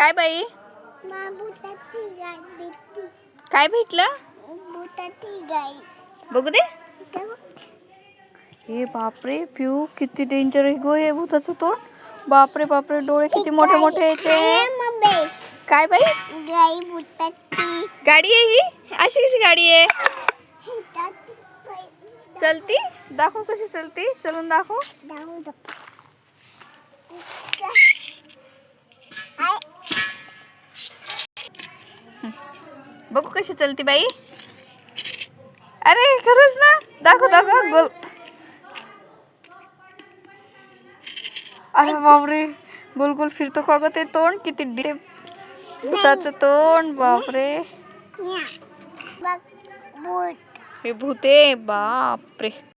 काय बाई? काय भेटलं? बघू दे. हे बापरे पिऊ, किती डेंजर आहे गो हे भूताचं तोंड. बापरे बापरे, डोळे किती मोठे मोठे याचे. काय बाई? गाडी आहे ही? अशी कशी गाडी आहे? चलती? दाखव कशी चलती, चलून दाखव. बघू कशी चलती बाई. अरे खरंच ना, दाखव दाखव गोल. अरे बापरे, गोल गोल फिरतो का ग ते तोंड. किती भूताचं तोंड. बापरे, हे भूत आहे. बापरे.